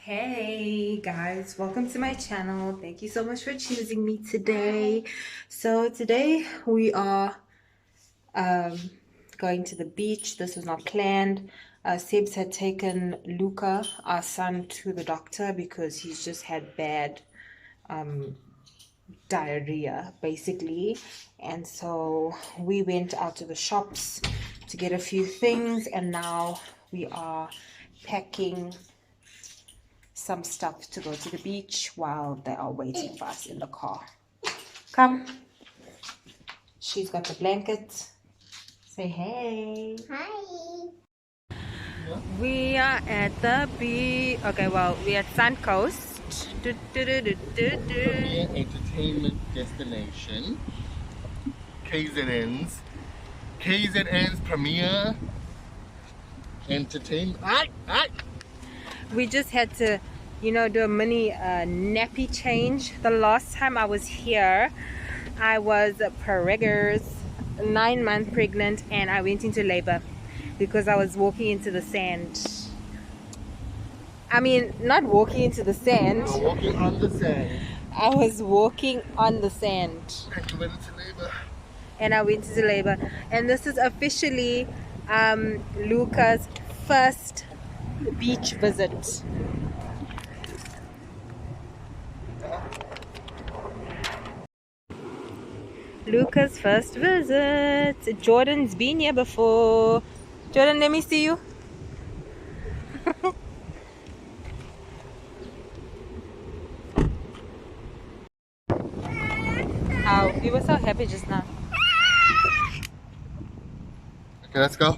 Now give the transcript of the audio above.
Hey guys, welcome to my channel. Thank you so much for choosing me today. So today we are going to the beach. This was not planned. Sebs had taken Luca, our son, to the doctor because he's just had bad diarrhea basically, and so we went out to the shops to get a few things, and now we are packing some stuff to go to the beach while they are waiting for us in the car. Come. She's got the blanket. Say hey. Hi. We are at the beach. Okay, well, we're at Suncoast. Premier entertainment destination. KZN's premier entertainment. We just had to, do a mini nappy change. The last time I was here, I was preggers, 9-month pregnant, and I went into labor because I was walking into the sand. I mean, not walking into the sand. You're walking on the sand. I was walking on the sand. And you went into labor. And I went into labor. And this is officially Luca's first beach visit. Luca's first visit. Jordan's been here before. Jordan, let me see you. Oh, we were so happy just now. Okay, let's go.